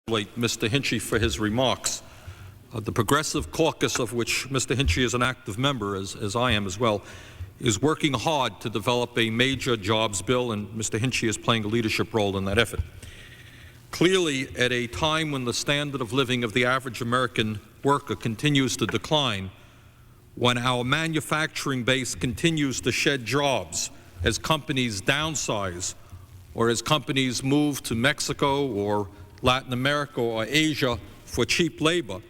Mr. Hinchey for his remarks. The Progressive Caucus, of which Mr. Hinchey is an active member, as I am as well, is working hard to develop a major jobs bill, and Mr. Hinchey is playing a leadership role in that effort. Clearly, at a time when the standard of living of the average American worker continues to decline, when our manufacturing base continues to shed jobs as companies downsize or as companies move to Mexico or Latin America or Asia for cheap labor,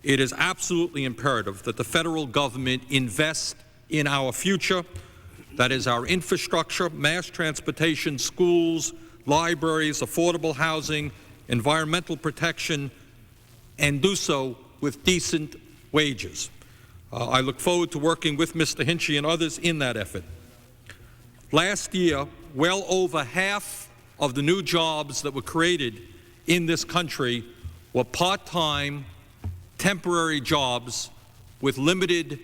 it is absolutely imperative that the federal government invest in our future, that is our infrastructure, mass transportation, schools, libraries, affordable housing, environmental protection, and do so with decent wages. I look forward to working with Mr. Hinchey and others in that effort. Last year, well over half of the new jobs that were created in this country were part-time, temporary jobs with limited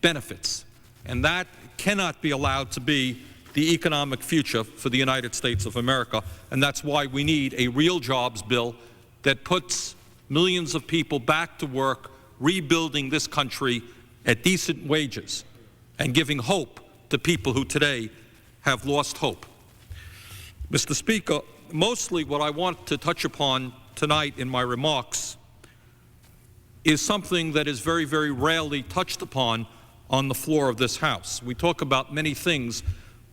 benefits, and that cannot be allowed to be the economic future for the United States of America, and that's why we need a real jobs bill that puts millions of people back to work, rebuilding this country at decent wages and giving hope to people who today have lost hope. Mr. Speaker, mostly what I want to touch upon tonight in my remarks is something that is very, very rarely touched upon on the floor of this House. We talk about many things,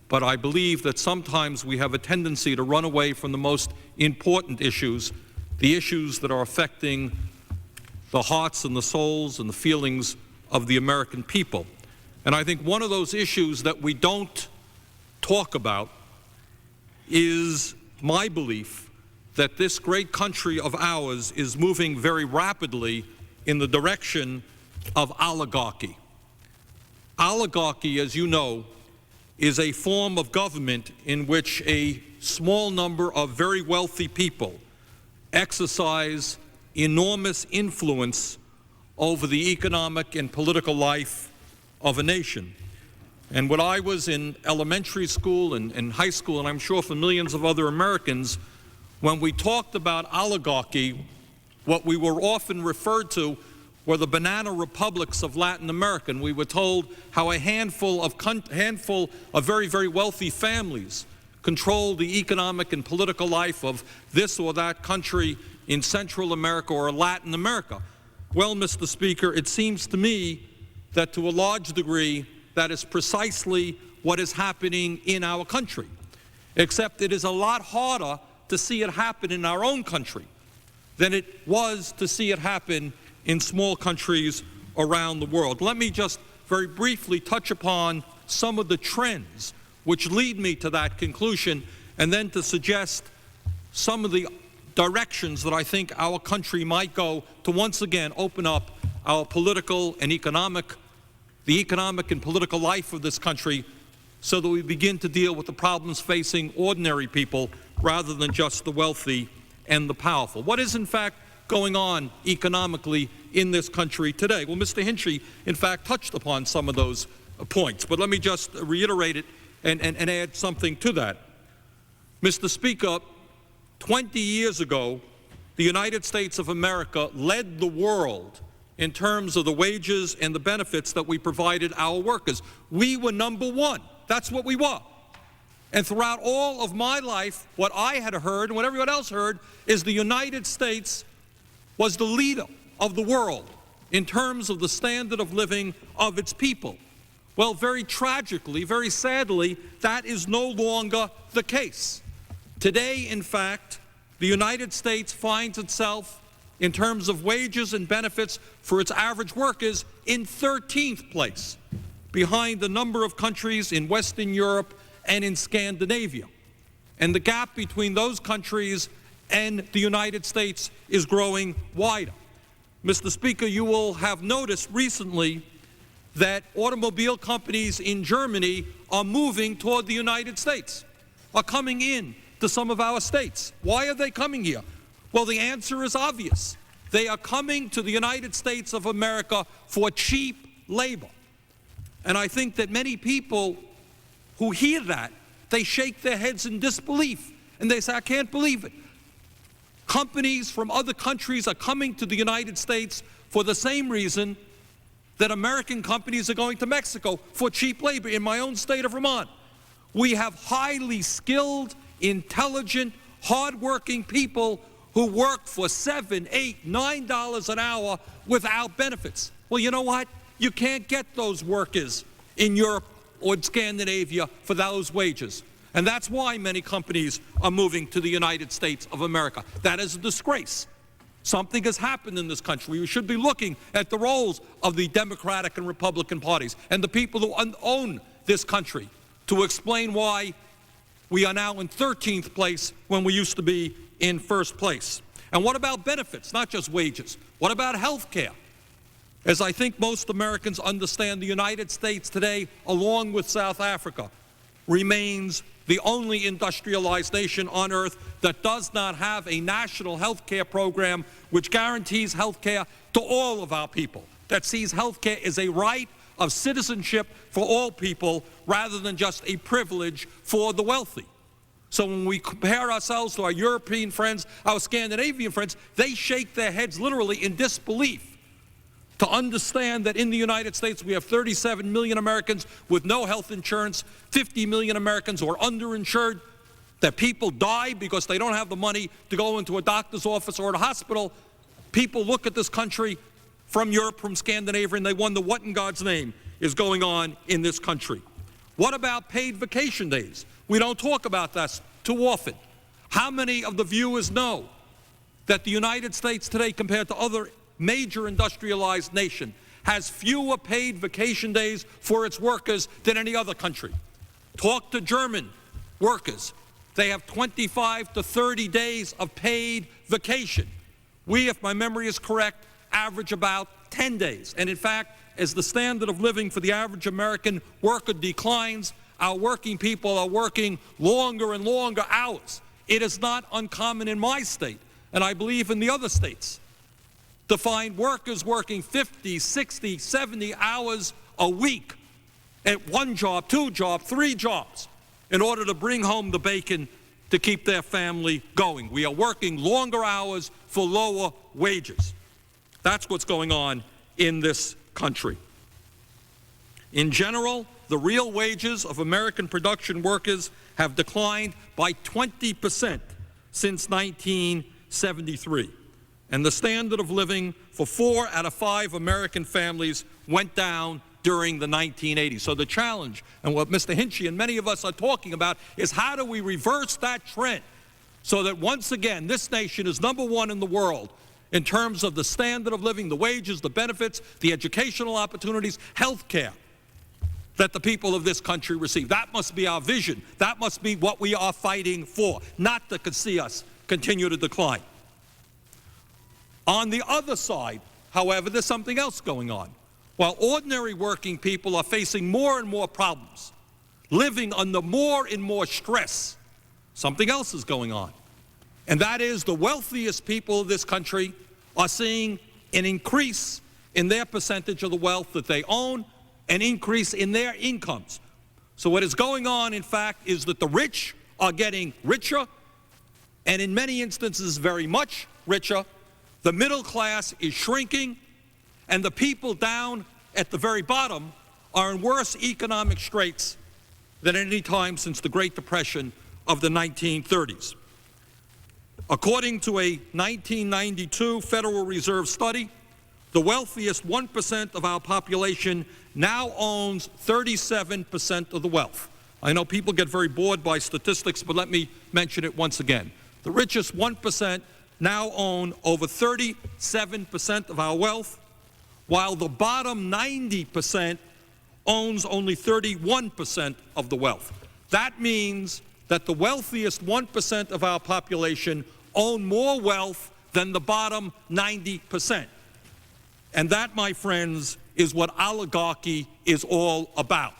but I believe that sometimes we have a tendency to run away from the most important issues, the issues that are affecting the hearts and the souls and the feelings of the American people. And I think one of those issues that we don't talk about is my belief that this great country of ours is moving very rapidly in the direction of oligarchy. Oligarchy, as you know, is a form of government in which a small number of very wealthy people exercise enormous influence over the economic and political life of a nation. And when I was in elementary school and high school, and I'm sure for millions of other Americans, when we talked about oligarchy, what we were often referred to were the banana republics of Latin America. And we were told how a handful of very, very wealthy families controlled the economic and political life of this or that country in Central America or Latin America. Well, Mr. Speaker, it seems to me that to a large degree that is precisely what is happening in our country, except it is a lot harder to see it happen in our own country than it was to see it happen in small countries around the world. Let me just very briefly touch upon some of the trends which lead me to that conclusion, and then to suggest some of the directions that I think our country might go to once again open up our political and the economic and political life of this country so that we begin to deal with the problems facing ordinary people rather than just the wealthy and the powerful. What is, in fact, going on economically in this country today? Well, Mr. Hinchey, in fact, touched upon some of those points, but let me just reiterate it and add something to that. Mr. Speaker, 20 years ago, the United States of America led the world in terms of the wages and the benefits that we provided our workers. We were number one. That's what we were. And throughout all of my life, what I had heard and what everyone else heard is the United States was the leader of the world in terms of the standard of living of its people. Well, very tragically, very sadly, that is no longer the case. Today, in fact, the United States finds itself, in terms of wages and benefits for its average workers, in 13th place, behind a number of countries in Western Europe and in Scandinavia. And the gap between those countries and the United States is growing wider. Mr. Speaker, you will have noticed recently that automobile companies in Germany are moving toward the United States, are coming in to some of our states. Why are they coming here? Well, the answer is obvious. They are coming to the United States of America for cheap labor. And I think that many people who hear that, they shake their heads in disbelief, and they say, I can't believe it. Companies from other countries are coming to the United States for the same reason that American companies are going to Mexico, for cheap labor. In my own state of Vermont, we have highly skilled, intelligent, hardworking people who work for $7, $8, $9 an hour without benefits. Well, you know what? You can't get those workers in Europe or in Scandinavia for those wages. And that's why many companies are moving to the United States of America. That is a disgrace. Something has happened in this country. We should be looking at the roles of the Democratic and Republican parties and the people who own this country to explain why we are now in 13th place when we used to be in first place. And what about benefits, not just wages? What about health care? As I think most Americans understand, the United States today, along with South Africa, remains the only industrialized nation on earth that does not have a national health care program which guarantees health care to all of our people, that sees health care as a right of citizenship for all people rather than just a privilege for the wealthy. So when we compare ourselves to our European friends, our Scandinavian friends, they shake their heads literally in disbelief to understand that in the United States we have 37 million Americans with no health insurance, 50 million Americans who are underinsured, that people die because they don't have the money to go into a doctor's office or a hospital. People look at this country from Europe, from Scandinavia, and they wonder what in God's name is going on in this country. What about paid vacation days? We don't talk about that too often. How many of the viewers know that the United States today, compared to other major industrialized nation, has fewer paid vacation days for its workers than any other country? Talk to German workers. They have 25 to 30 days of paid vacation. We, if my memory is correct, average about 10 days. And in fact, as the standard of living for the average American worker declines, our working people are working longer and longer hours. It is not uncommon in my state, and I believe in the other states, to find workers working 50, 60, 70 hours a week at one job, two jobs, three jobs in order to bring home the bacon to keep their family going. We are working longer hours for lower wages. That's what's going on in this country. In general, the real wages of American production workers have declined by 20% since 1973. And the standard of living for 4 out of 5 American families went down during the 1980s. So the challenge, and what Mr. Hinchey and many of us are talking about, is how do we reverse that trend so that once again this nation is #1 in the world in terms of the standard of living, the wages, the benefits, the educational opportunities, health care that the people of this country receive. That must be our vision. That must be what we are fighting for, not to see us continue to decline. On the other side, however, there's something else going on. While ordinary working people are facing more and more problems, living under more and more stress, something else is going on. And that is the wealthiest people of this country are seeing an increase in their percentage of the wealth that they own, an increase in their incomes. So what is going on, in fact, is that the rich are getting richer, and in many instances very much richer. The middle class is shrinking, and the people down at the very bottom are in worse economic straits than at any time since the Great Depression of the 1930s. According to a 1992 Federal Reserve study, the wealthiest 1% of our population now owns 37% of the wealth. I know people get very bored by statistics, but let me mention it once again. The richest 1% now own over 37% of our wealth, while the bottom 90% owns only 31% of the wealth. That means that the wealthiest 1% of our population own more wealth than the bottom 90%. And that, my friends, is what oligarchy is all about.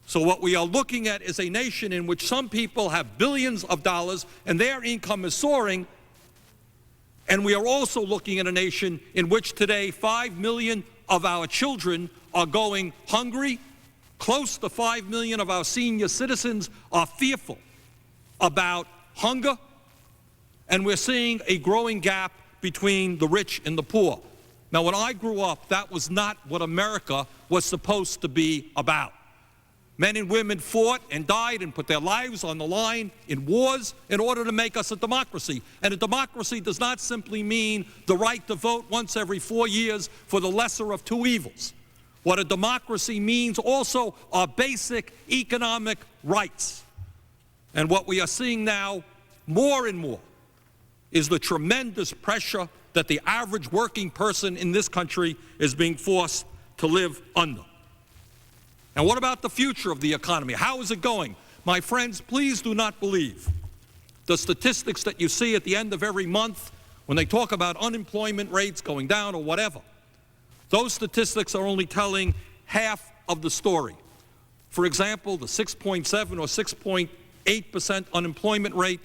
So what we are looking at is a nation in which some people have billions of dollars and their income is soaring. And we are also looking at a nation in which today 5 million of our children are going hungry. Close to 5 million of our senior citizens are fearful about hunger. And we're seeing a growing gap between the rich and the poor. Now, when I grew up, that was not what America was supposed to be about. Men and women fought and died and put their lives on the line in wars in order to make us a democracy. And a democracy does not simply mean the right to vote once every 4 years for the lesser of two evils. What a democracy means also are basic economic rights. And what we are seeing now more and more is the tremendous pressure that the average working person in this country is being forced to live under. And what about the future of the economy? How is it going? My friends, please do not believe the statistics that you see at the end of every month when they talk about unemployment rates going down or whatever. Those statistics are only telling half of the story. For example, the 6.7 or 6.8% unemployment rate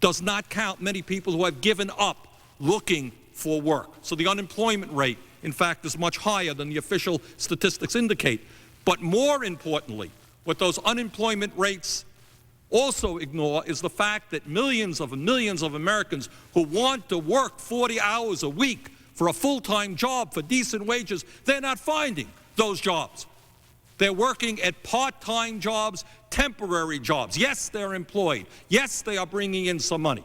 does not count many people who have given up looking for work. So the unemployment rate, in fact, is much higher than the official statistics indicate. But more importantly, what those unemployment rates also ignore is the fact that millions of Americans who want to work 40 hours a week for a full-time job for decent wages, they're not finding those jobs. They're working at part-time jobs, temporary jobs. Yes, they're employed. Yes, they are bringing in some money.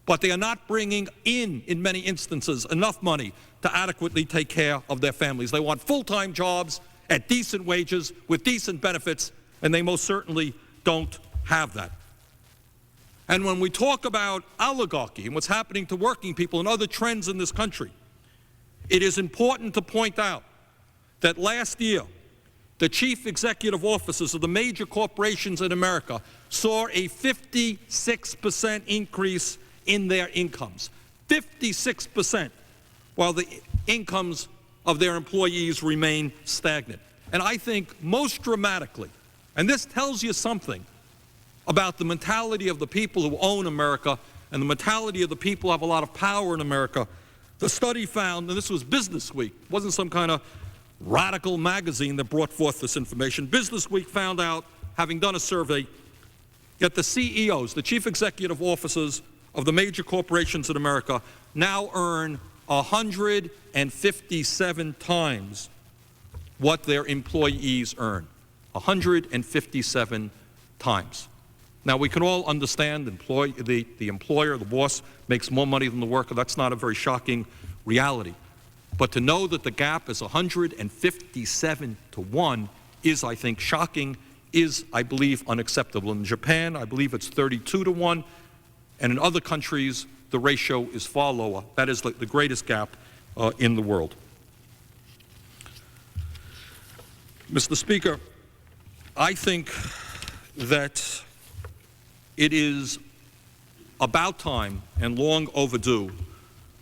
But they are not bringing in many instances, enough money to adequately take care of their families. They want full-time jobs at decent wages with decent benefits, and they most certainly don't have that. And when we talk about oligarchy and what's happening to working people and other trends in this country, it is important to point out that last year, the chief executive officers of the major corporations in America saw a 56% increase in their incomes. 56%, while the incomes of their employees remain stagnant. And I think most dramatically, and this tells you something about the mentality of the people who own America and the mentality of the people who have a lot of power in America, the study found, and this was Business Week, it wasn't some kind of radical magazine that brought forth this information. Business Week found out, having done a survey, that the CEOs, the chief executive officers of the major corporations in America, now earn 157 times what their employees earn. 157 times. Now, we can all understand the employer, the boss, makes more money than the worker. That's not a very shocking reality. But to know that the gap is 157 to 1 is, I think, shocking, is, I believe, unacceptable. In Japan, I believe it's 32 to 1, and in other countries, the ratio is far lower. That is the greatest gap in the world. Mr. Speaker, I think that it is about time and long overdue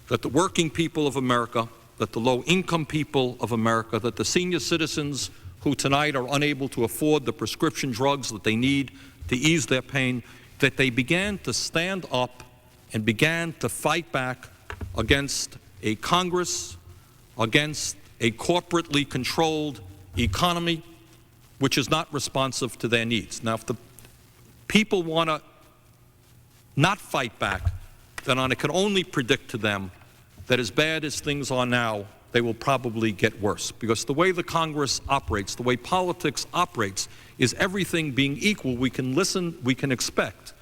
that the working people of America, that the low-income people of America, that the senior citizens who tonight are unable to afford the prescription drugs that they need to ease their pain, that they began to stand up and began to fight back against a Congress, against a corporately controlled economy which is not responsive to their needs. Now, if the people want to not fight back, then I can only predict to them that as bad as things are now, they will probably get worse. Because the way the Congress operates, the way politics operates, is everything being equal, we can expect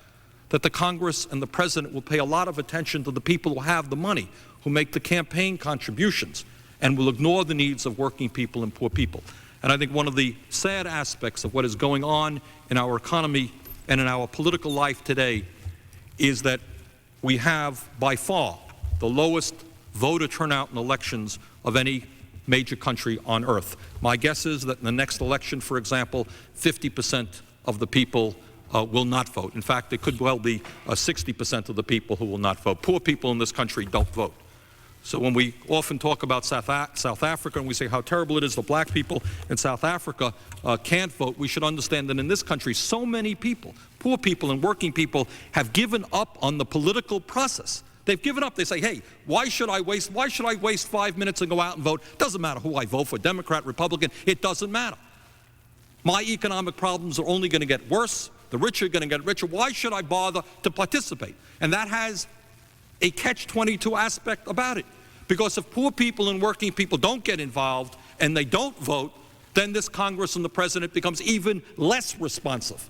that the Congress and the President will pay a lot of attention to the people who have the money, who make the campaign contributions, and will ignore the needs of working people and poor people. And I think one of the sad aspects of what is going on in our economy and in our political life today is that we have, by far, the lowest voter turnout in elections of any major country on earth. My guess is that in the next election, for example, 50% of the people will not vote. In fact, it could well be 60% of the people who will not vote. Poor people in this country don't vote. So when we often talk about South Africa and we say how terrible it is that black people in South Africa can't vote, we should understand that in this country so many people, poor people and working people, have given up on the political process. They've given up. They say, hey, why should I waste 5 minutes and go out and vote? Doesn't matter who I vote for, Democrat, Republican, it doesn't matter. My economic problems are only going to get worse. The rich are going to get richer. Why should I bother to participate? And that has a catch-22 aspect about it. Because if poor people and working people don't get involved and they don't vote, then this Congress and the President becomes even less responsive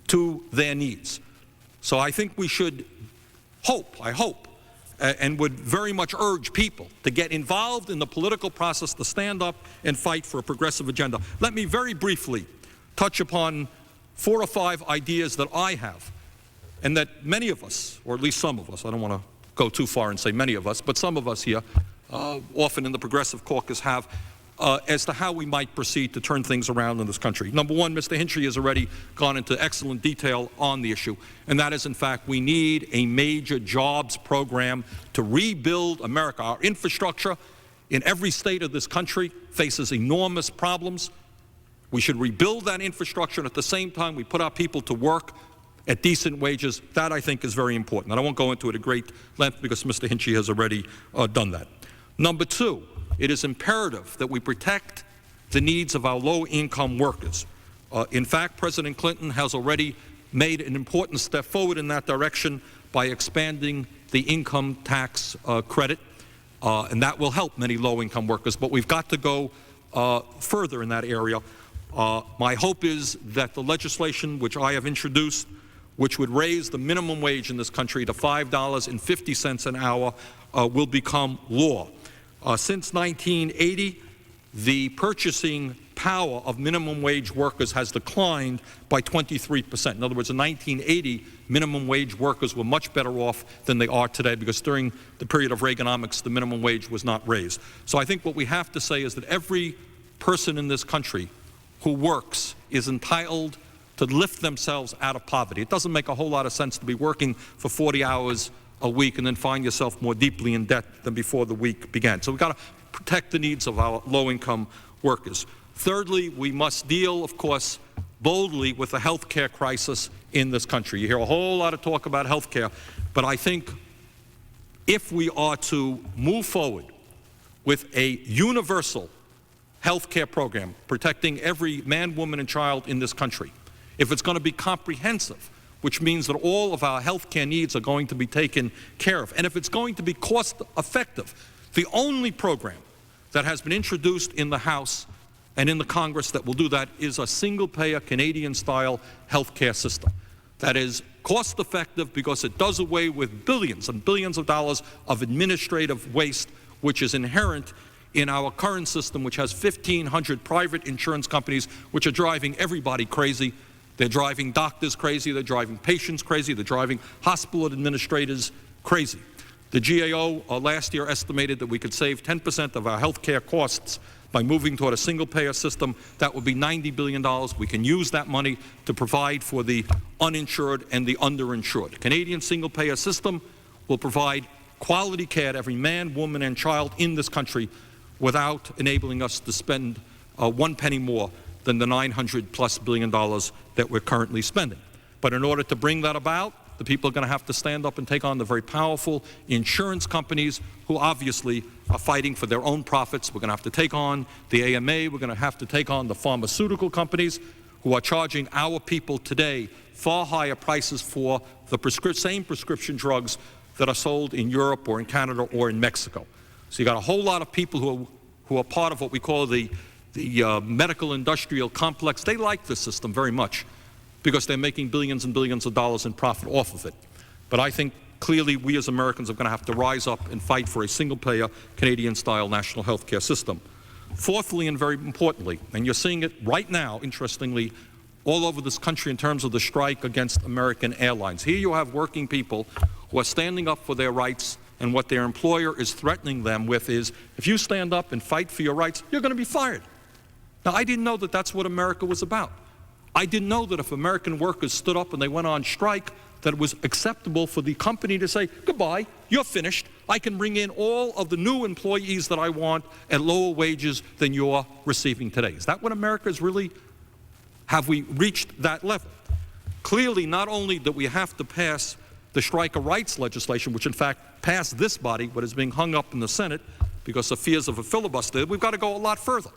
to their needs. So I think we should hope, and would very much urge people to get involved in the political process, to stand up and fight for a progressive agenda. Let me very briefly touch upon 4 or 5 ideas that I have, and that many of us, or at least some of us, I don't want to go too far and say many of us, but some of us here, often in the Progressive Caucus, have as to how we might proceed to turn things around in this country. Number one, Mr. Hinchy has already gone into excellent detail on the issue, and that is, in fact, we need a major jobs program to rebuild America. Our infrastructure in every state of this country faces enormous problems. We should rebuild that infrastructure, and at the same time, we put our people to work at decent wages. That, I think, is very important. And I won't go into it at great length because Mr. Hinchy has already done that. Number two, it is imperative that we protect the needs of our low-income workers. In fact, President Clinton has already made an important step forward in that direction by expanding the income tax credit, and that will help many low-income workers. But we've got to go further in that area. My hope is that the legislation which I have introduced, which would raise the minimum wage in this country to $5.50 an hour, will become law. Since 1980, the purchasing power of minimum wage workers has declined by 23%. In other words, in 1980, minimum wage workers were much better off than they are today, because during the period of Reaganomics, the minimum wage was not raised. So I think what we have to say is that every person in this country who works is entitled to lift themselves out of poverty. It doesn't make a whole lot of sense to be working for 40 hours a week and then find yourself more deeply in debt than before the week began. So we've got to protect the needs of our low-income workers. Thirdly, we must deal, of course, boldly with the health care crisis in this country. You hear a whole lot of talk about health care, but I think if we are to move forward with a universal health care program protecting every man, woman, and child in this country, if it's going to be comprehensive, which means that all of our health care needs are going to be taken care of, and if it's going to be cost effective, the only program that has been introduced in the House and in the Congress that will do that is a single-payer Canadian-style health care system that is cost effective because it does away with billions and billions of dollars of administrative waste, which is inherent in our current system, which has 1,500 private insurance companies which are driving everybody crazy. They're driving doctors crazy, they're driving patients crazy, they're driving hospital administrators crazy. The GAO last year estimated that we could save 10% of our health care costs by moving toward a single-payer system. That would be $90 billion. We can use that money to provide for the uninsured and the underinsured. The Canadian single-payer system will provide quality care to every man, woman, and child in this country without enabling us to spend 1 penny more than the $900+ billion that we're currently spending. But in order to bring that about, the people are going to have to stand up and take on the very powerful insurance companies who obviously are fighting for their own profits. We're going to have to take on the AMA. We're going to have to take on the pharmaceutical companies who are charging our people today far higher prices for the same prescription drugs that are sold in Europe or in Canada or in Mexico. So you got a whole lot of people who are part of what we call the medical industrial complex. They like this system very much because they're making billions and billions of dollars in profit off of it. But I think clearly we as Americans are going to have to rise up and fight for a single-payer Canadian-style national health care system. Fourthly, and very importantly, and you're seeing it right now, interestingly, all over this country in terms of the strike against American Airlines. Here you have working people who are standing up for their rights, and what their employer is threatening them with is, if you stand up and fight for your rights, you're going to be fired. Now, I didn't know that that's what America was about. I didn't know that if American workers stood up and they went on strike, that it was acceptable for the company to say, goodbye, you're finished. I can bring in all of the new employees that I want at lower wages than you're receiving today. Is that what America is really? Have we reached that level? Clearly, not only that we have to pass the striker rights legislation, which in fact passed this body, but is being hung up in the Senate because of fears of a filibuster, we've got to go a lot further.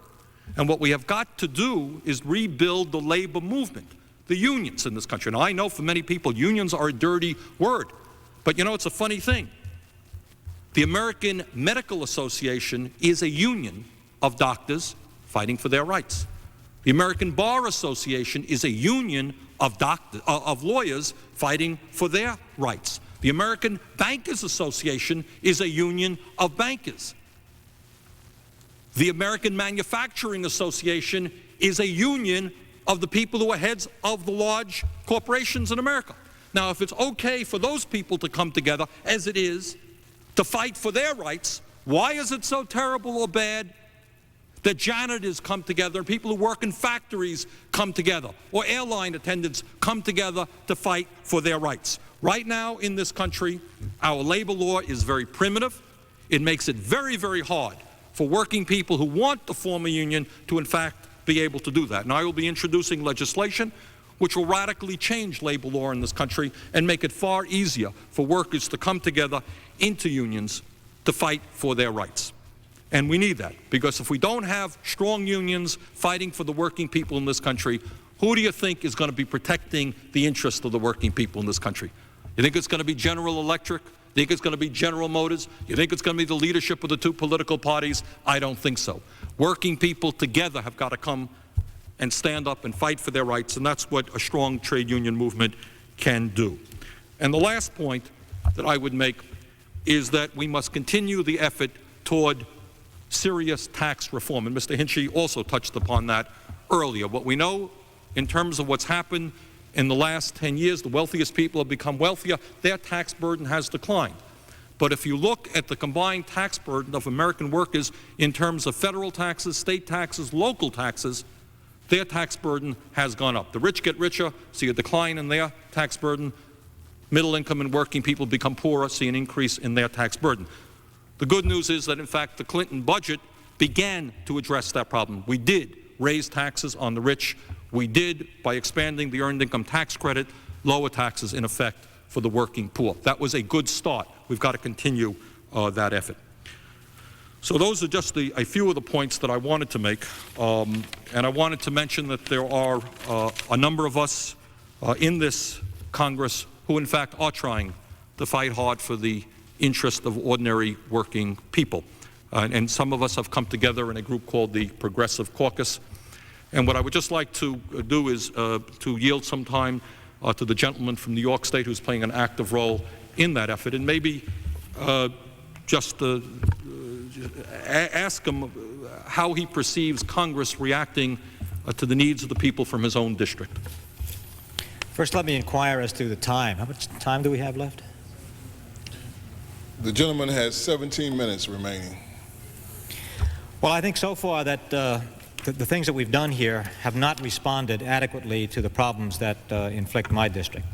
And what we have got to do is rebuild the labor movement, the unions in this country. Now, I know for many people, unions are a dirty word, But you know, it's a funny thing. The American Medical Association is a union of doctors fighting for their rights. The American Bar Association is a union of lawyers fighting for their rights. The American Bankers Association is a union of bankers. The American Manufacturing Association is a union of the people who are heads of the large corporations in America. Now, if it's okay for those people to come together, as it is, to fight for their rights, why is it so terrible or bad that janitors come together and people who work in factories come together, or airline attendants come together to fight for their rights? Right now in this country, our labor law is very primitive. It makes it very, very hard for working people who want to form a union to, in fact, be able to do that. And I will be introducing legislation which will radically change labor law in this country and make it far easier for workers to come together into unions to fight for their rights. And we need that, because if we don't have strong unions fighting for the working people in this country, who do you think is going to be protecting the interests of the working people in this country? You think it's going to be General Electric? You think it's going to be General Motors? You think it's going to be the leadership of the two political parties? I don't think so. Working people together have got to come and stand up and fight for their rights, and that's what a strong trade union movement can do. And the last point that I would make is that we must continue the effort toward serious tax reform, and Mr. Hinchey also touched upon that earlier. What we know in terms of what's happened in the last 10 years, the wealthiest people have become wealthier, their tax burden has declined. But if you look at the combined tax burden of American workers in terms of federal taxes, state taxes, local taxes, their tax burden has gone up. The rich get richer, see a decline in their tax burden. Middle income and working people become poorer, see an increase in their tax burden. The good news is that, in fact, the Clinton budget began to address that problem. We did raise taxes on the rich. We did, by expanding the Earned Income Tax Credit, lower taxes, in effect, for the working poor. That was a good start. We've got to continue that effort. So those are just a few of the points that I wanted to make. And I wanted to mention that there are a number of us in this Congress who, in fact, are trying to fight hard for the interest of ordinary working people. And some of us have come together in a group called the Progressive Caucus. And what I would just like to do is to yield some time to the gentleman from New York State who's playing an active role in that effort, and maybe just ask him how he perceives Congress reacting to the needs of the people from his own district. First, let me inquire as to the time. How much time do we have left? The gentleman has 17 minutes remaining. Well, I think so far that the things that we've done here have not responded adequately to the problems that inflict my district.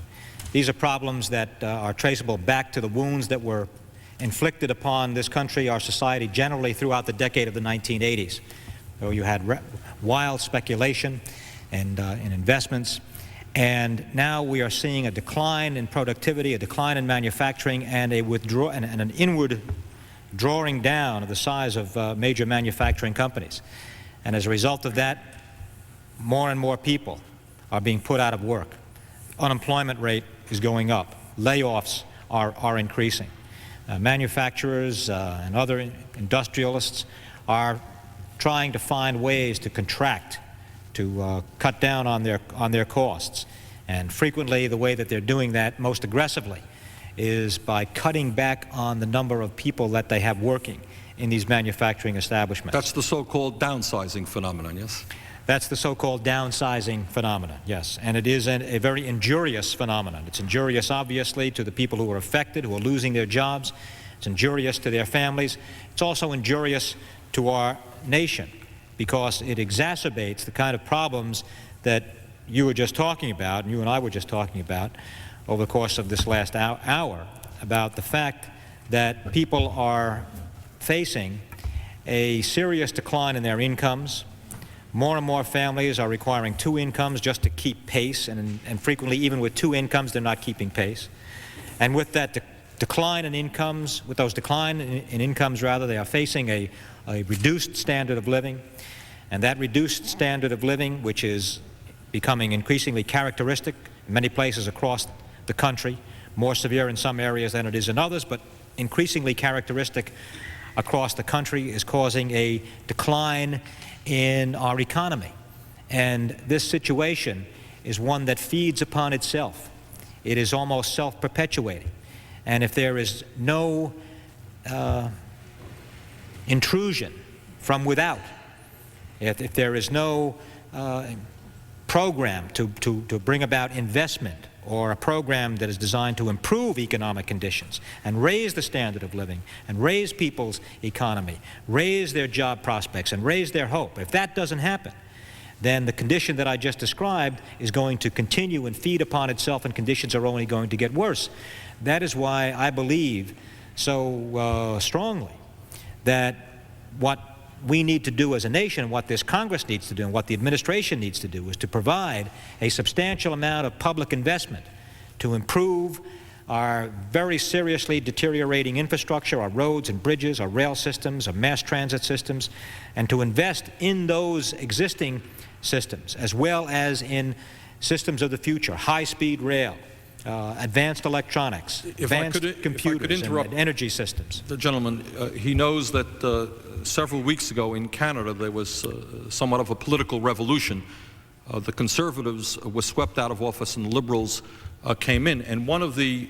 These are problems that are traceable back to the wounds that were inflicted upon this country, our society generally, throughout the decade of the 1980s. So you had wild speculation and in investments, and now we are seeing a decline in productivity, a decline in manufacturing, and an inward drawing down of the size of major manufacturing companies. And as a result of that, more and more people are being put out of work. Unemployment rate is going up. Layoffs are increasing. Manufacturers and other industrialists are trying to find ways to contract, to cut down on their costs. And frequently the way that they're doing that most aggressively is by cutting back on the number of people that they have working in these manufacturing establishments. That's the so-called downsizing phenomenon, yes? That's the so-called downsizing phenomenon, yes. And it is a very injurious phenomenon. It's injurious, obviously, to the people who are affected, who are losing their jobs. It's injurious to their families. It's also injurious to our nation because it exacerbates the kind of problems that you were just talking about, and you and I were just talking about over the course of this last hour, about the fact that people are facing a serious decline in their incomes. More and more families are requiring 2 incomes just to keep pace, and frequently even with 2 incomes they're not keeping pace. And with that decline in incomes, with those decline in incomes rather, they are facing a reduced standard of living. And that reduced standard of living, which is becoming increasingly characteristic in many places across the country, more severe in some areas than it is in others, but increasingly characteristic across the country, is causing a decline in our economy. And this situation is one that feeds upon itself. It is almost self-perpetuating. And if there is no intrusion from without, if there is no program to bring about investment, or a program that is designed to improve economic conditions and raise the standard of living and raise people's economy, raise their job prospects and raise their hope, if that doesn't happen, then the condition that I just described is going to continue and feed upon itself, and conditions are only going to get worse. That is why I believe so strongly that what we need to do as a nation, what this Congress needs to do, and what the administration needs to do, is to provide a substantial amount of public investment to improve our very seriously deteriorating infrastructure, our roads and bridges, our rail systems, our mass transit systems, and to invest in those existing systems, as well as in systems of the future, high-speed rail, advanced electronics, advanced computers, and energy systems. The gentleman, he knows that several weeks ago in Canada there was somewhat of a political revolution. The Conservatives were swept out of office and the Liberals came in, and one of the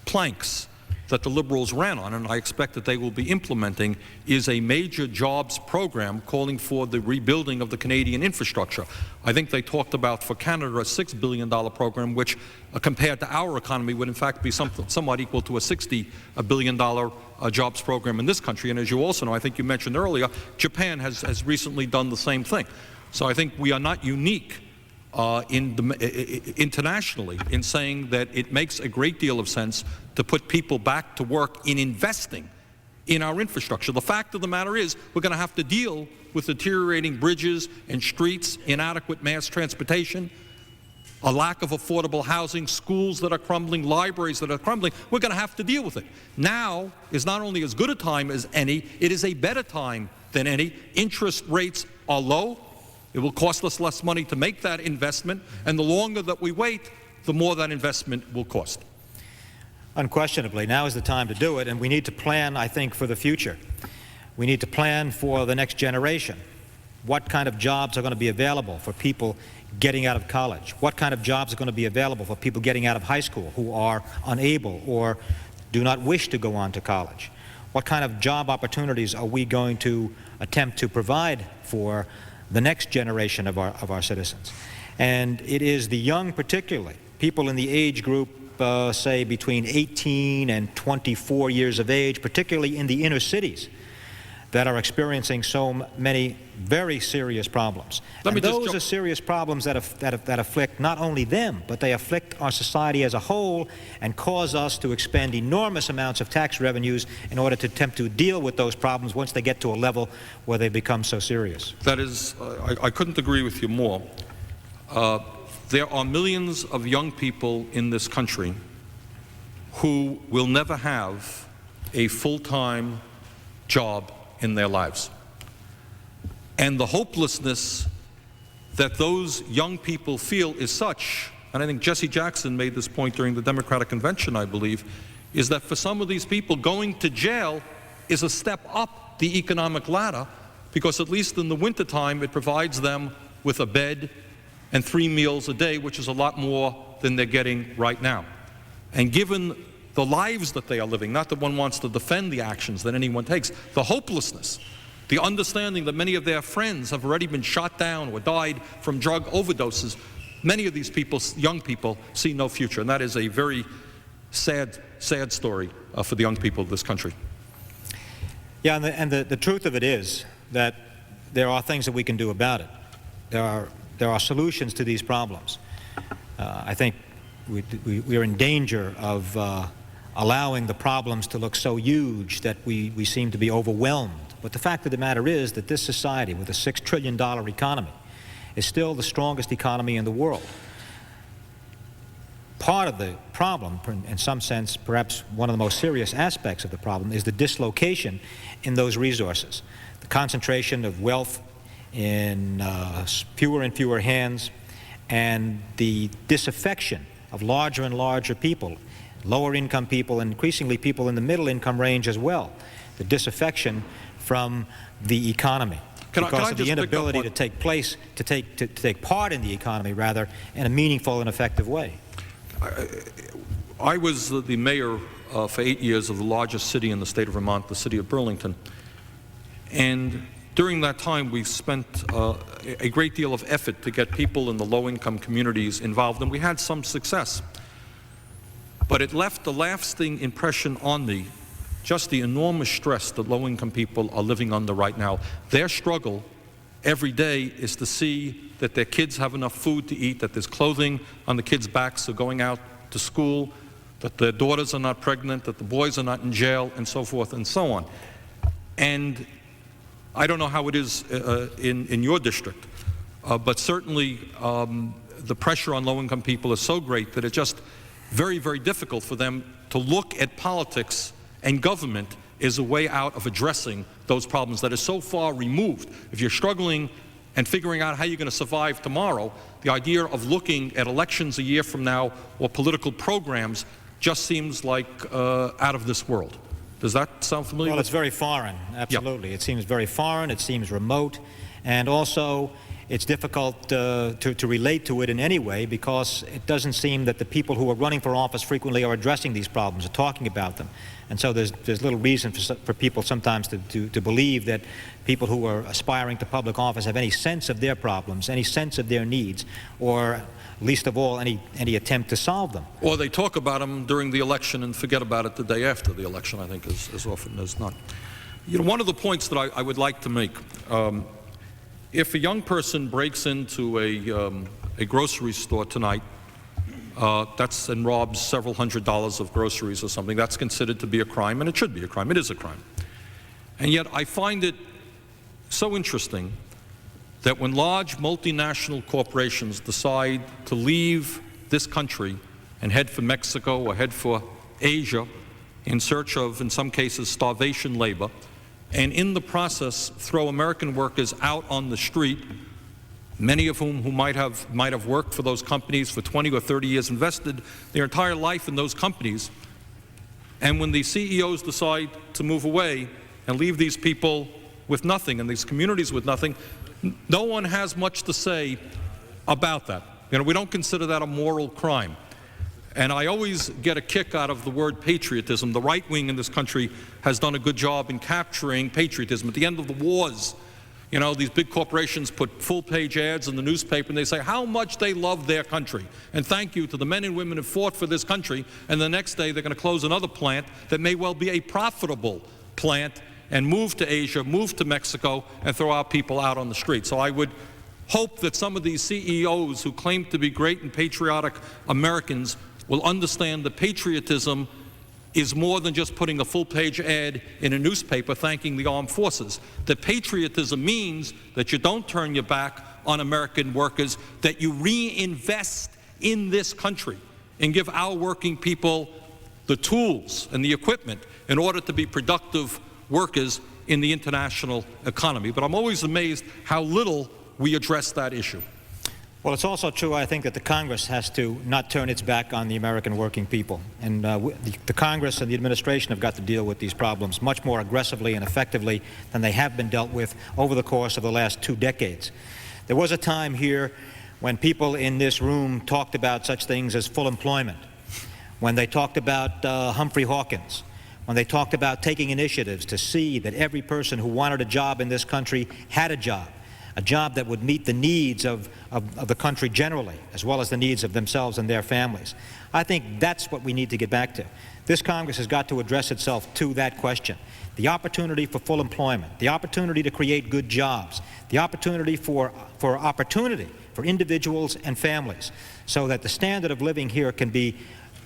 planks that the Liberals ran on, and I expect that they will be implementing, is a major jobs program calling for the rebuilding of the Canadian infrastructure. I think they talked about for Canada a $6 billion program, which compared to our economy would in fact be somewhat equal to a $60 billion jobs program in this country. And as you also know, I think you mentioned earlier, Japan has recently done the same thing. So I think we are not unique internationally in saying that it makes a great deal of sense to put people back to work in investing in our infrastructure. The fact of the matter is we're going to have to deal with deteriorating bridges and streets, inadequate mass transportation, a lack of affordable housing, schools that are crumbling, libraries that are crumbling. We're going to have to deal with it. Now is not only as good a time as any, it is a better time than any. Interest rates are low. It will cost us less money to make that investment, and the longer that we wait, the more that investment will cost. Unquestionably, now is the time to do it, and we need to plan, I think, for the future. We need to plan for the next generation. What kind of jobs are going to be available for people getting out of college? What kind of jobs are going to be available for people getting out of high school who are unable or do not wish to go on to college? What kind of job opportunities are we going to attempt to provide for the next generation of our citizens? And it is the young, particularly, people in the age group, say, between 18 and 24 years of age, particularly in the inner cities, that are experiencing so many very serious problems. And those are serious problems that afflict not only them, but they afflict our society as a whole and cause us to expend enormous amounts of tax revenues in order to attempt to deal with those problems once they get to a level where they become so serious. That is, I couldn't agree with you more. There are millions of young people in this country who will never have a full-time job in their lives. And the hopelessness that those young people feel is such, and I think Jesse Jackson made this point during the Democratic Convention, I believe, is that for some of these people, going to jail is a step up the economic ladder, because at least in the wintertime it provides them with a bed and 3 meals a day, which is a lot more than they're getting right now. And given the lives that they are living, not that one wants to defend the actions that anyone takes, the hopelessness, the understanding that many of their friends have already been shot down or died from drug overdoses, many of these people, young people, see no future. And that is a very sad, sad story for the young people of this country. Yeah, and the truth of it is that there are things that we can do about it. There are solutions to these problems. I think we are in danger of allowing the problems to look so huge that we seem to be overwhelmed. But the fact of the matter is that this society, with a $6 trillion economy, is still the strongest economy in the world. Part of the problem, in some sense, perhaps one of the most serious aspects of the problem, is the dislocation in those resources. The concentration of wealth in fewer and fewer hands, and the disaffection of larger and larger people lower income people, and increasingly people in the middle income range as well, the disaffection from the economy because of the inability to take part in the economy, rather, in a meaningful and effective way. I was the mayor for 8 years of the largest city in the state of Vermont, the city of Burlington. And during that time, we spent a great deal of effort to get people in the low-income communities involved, and we had some success. But it left a lasting impression on me, just the enormous stress that low-income people are living under right now. Their struggle every day is to see that their kids have enough food to eat, that there's clothing on the kids' backs so going out to school, that their daughters are not pregnant, that the boys are not in jail, and so forth and so on. And I don't know how it is in your district, but certainly the pressure on low-income people is so great that it's just very, very difficult for them to look at politics and government as a way out of addressing those problems that is so far removed. If you're struggling and figuring out how you're going to survive tomorrow, the idea of looking at elections a year from now or political programs just seems like out of this world. Does that sound familiar? Well, it's very foreign, absolutely. Yep. It seems very foreign, it seems remote, and also it's difficult to relate to it in any way because it doesn't seem that the people who are running for office frequently are addressing these problems or talking about them. And so there's little reason for people sometimes to believe that people who are aspiring to public office have any sense of their problems, any sense of their needs, or least of all, any attempt to solve them. Or they talk about them during the election and forget about it the day after the election, I think, as often as not. You know, one of the points that I would like to make, if a young person breaks into a grocery store tonight and robs several $100s of groceries or something, that's considered to be a crime, and it should be a crime. It is a crime. And yet I find it so interesting that when large multinational corporations decide to leave this country and head for Mexico or head for Asia in search of, in some cases, starvation labor, and in the process throw American workers out on the street, many of whom might have worked for those companies for 20 or 30 years, invested their entire life in those companies, and when the CEOs decide to move away and leave these people with nothing and these communities with nothing, no one has much to say about that. You know, we don't consider that a moral crime. And I always get a kick out of the word patriotism. The right wing in this country has done a good job in capturing patriotism. At the end of the wars, you know, these big corporations put full-page ads in the newspaper and they say how much they love their country. And thank you to the men and women who fought for this country. And the next day they're going to close another plant that may well be a profitable plant and move to Asia, move to Mexico, and throw our people out on the street. So I would hope that some of these CEOs who claim to be great and patriotic Americans will understand that patriotism is more than just putting a full-page ad in a newspaper thanking the armed forces. That patriotism means that you don't turn your back on American workers, that you reinvest in this country and give our working people the tools and the equipment in order to be productive workers in the international economy. But I'm always amazed how little we address that issue. Well, it's also true, I think, that the Congress has to not turn its back on the American working people. And the Congress and the administration have got to deal with these problems much more aggressively and effectively than they have been dealt with over the course of the last 2 decades. There was a time here when people in this room talked about such things as full employment, when they talked about Humphrey Hawkins, when they talked about taking initiatives to see that every person who wanted a job in this country had a job that would meet the needs of the country generally, as well as the needs of themselves and their families. I think that's what we need to get back to. This Congress has got to address itself to that question. The opportunity for full employment, the opportunity to create good jobs, the opportunity for individuals and families, so that the standard of living here can be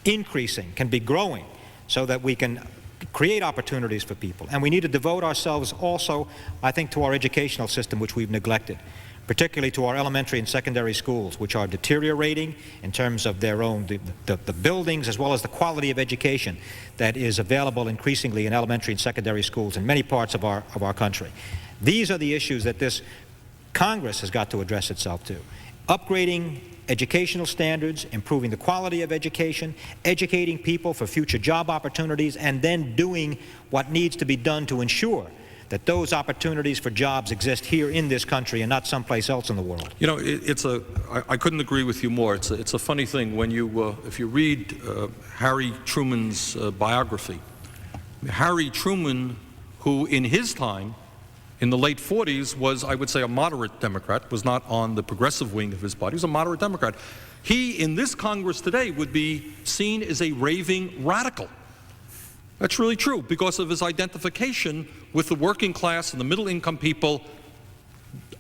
increasing, can be growing, so that we can create opportunities for people. And we need to devote ourselves also, I think, to our educational system, which we've neglected, particularly to our elementary and secondary schools, which are deteriorating in terms of their own, the buildings, as well as the quality of education that is available increasingly in elementary and secondary schools in many parts of our country. These are the issues that this Congress has got to address itself to. Upgrading educational standards, improving the quality of education, educating people for future job opportunities, and then doing what needs to be done to ensure that those opportunities for jobs exist here in this country and not someplace else in the world. You know, I couldn't agree with you more. It's a funny thing when you, if you read Harry Truman's biography. Harry Truman, who in his time, in the late 40s, was, I would say, a moderate Democrat, was not on the progressive wing of his party, he was a moderate Democrat. He, in this Congress today, would be seen as a raving radical. That's really true because of his identification with the working class and the middle-income people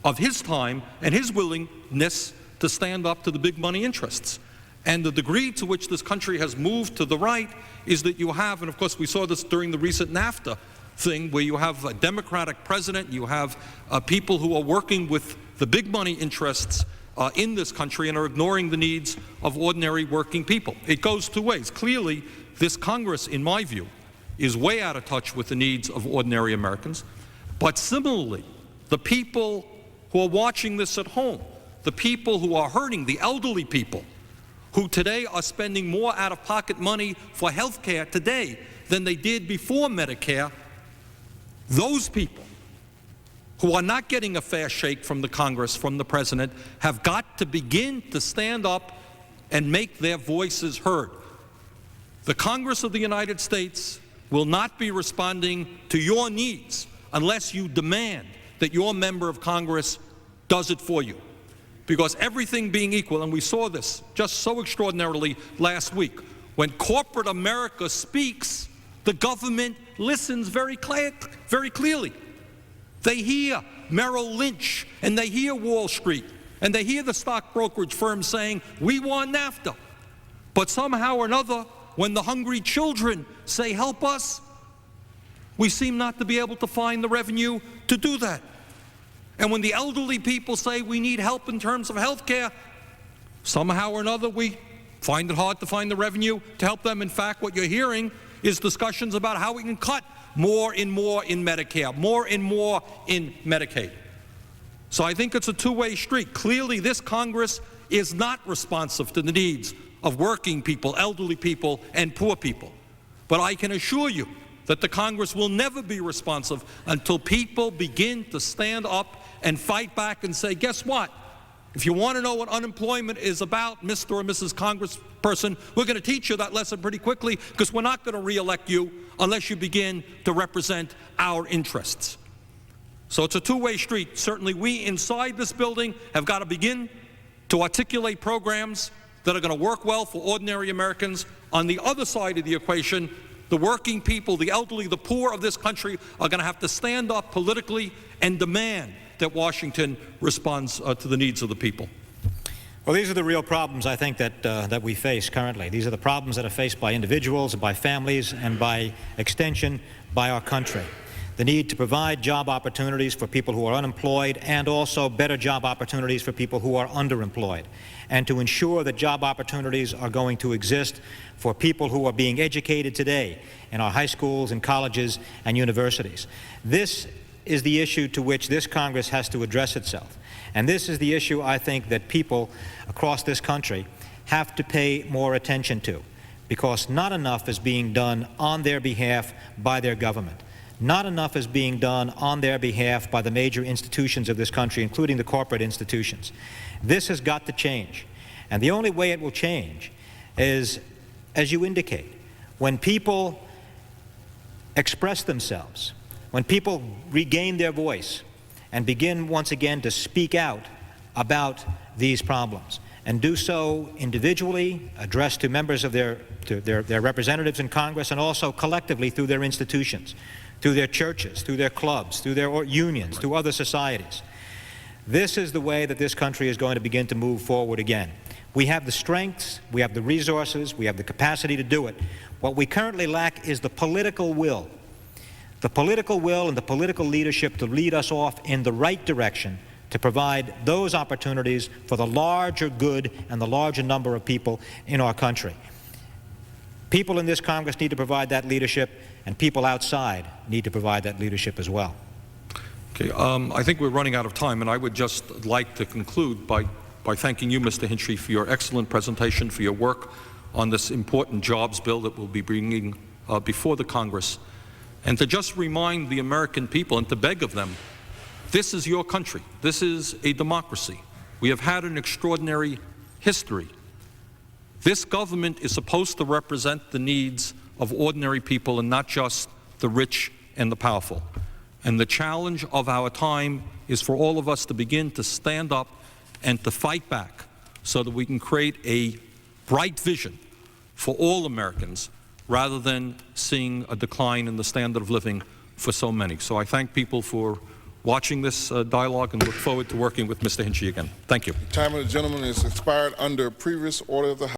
of his time and his willingness to stand up to the big money interests. And the degree to which this country has moved to the right is that you have, and of course we saw this during the recent NAFTA thing, where you have a Democratic president, you have people who are working with the big money interests in this country and are ignoring the needs of ordinary working people. It goes two ways. Clearly, this Congress, in my view, is way out of touch with the needs of ordinary Americans. But similarly, the people who are watching this at home, the people who are hurting, the elderly people, who today are spending more out-of-pocket money for health care today than they did before Medicare, those people who are not getting a fair shake from the Congress, from the President, have got to begin to stand up and make their voices heard. The Congress of the United States will not be responding to your needs unless you demand that your member of Congress does it for you. Because everything being equal, and we saw this just so extraordinarily last week, when corporate America speaks, the government listens very clearly. They hear Merrill Lynch, and they hear Wall Street, and they hear the stock brokerage firms saying, we want NAFTA. But somehow or another, when the hungry children say, help us, we seem not to be able to find the revenue to do that. And when the elderly people say we need help in terms of health care, somehow or another we find it hard to find the revenue to help them. In fact, what you're hearing is discussions about how we can cut more and more in Medicare, more and more in Medicaid. So I think it's a two-way street. Clearly, this Congress is not responsive to the needs of working people, elderly people, and poor people. But I can assure you that the Congress will never be responsive until people begin to stand up and fight back and say, guess what? If you want to know what unemployment is about, Mr. or Mrs. Congressperson, we're going to teach you that lesson pretty quickly, because we're not going to re-elect you unless you begin to represent our interests. So it's a two-way street. Certainly we inside this building have got to begin to articulate programs that are going to work well for ordinary Americans. On the other side of the equation, the working people, the elderly, the poor of this country are going to have to stand up politically and demand that Washington responds to the needs of the people. Well, these are the real problems, I think, that we face currently. These are the problems that are faced by individuals, by families, and by extension, by our country. The need to provide job opportunities for people who are unemployed, and also better job opportunities for people who are underemployed, and to ensure that job opportunities are going to exist for people who are being educated today in our high schools and colleges and universities. This is the issue to which this Congress has to address itself. And this is the issue, I think, that people across this country have to pay more attention to, because not enough is being done on their behalf by their government. Not enough is being done on their behalf by the major institutions of this country, including the corporate institutions. This has got to change. And the only way it will change is, as you indicate, when people express themselves, when people regain their voice and begin once again to speak out about these problems, and do so individually, addressed to members of their representatives in Congress, and also collectively through their institutions, through their churches, through their clubs, through their unions, through other societies. This is the way that this country is going to begin to move forward again. We have the strengths, we have the resources, we have the capacity to do it. What we currently lack is the political will. The political will and the political leadership to lead us off in the right direction, to provide those opportunities for the larger good and the larger number of people in our country. People in this Congress need to provide that leadership, and people outside need to provide that leadership as well. Okay, I think we're running out of time, and I would just like to conclude by by thanking you, Mr. Hinchy, for your excellent presentation, for your work on this important jobs bill that we'll be bringing before the Congress, and to just remind the American people and to beg of them, this is your country. This is a democracy. We have had an extraordinary history. This government is supposed to represent the needs of ordinary people and not just the rich and the powerful. And the challenge of our time is for all of us to begin to stand up and to fight back so that we can create a bright vision for all Americans rather than seeing a decline in the standard of living for so many. So I thank people for watching this dialogue and look forward to working with Mr. Hinchy again. Thank you. Time of the gentleman is expired under previous order of the House.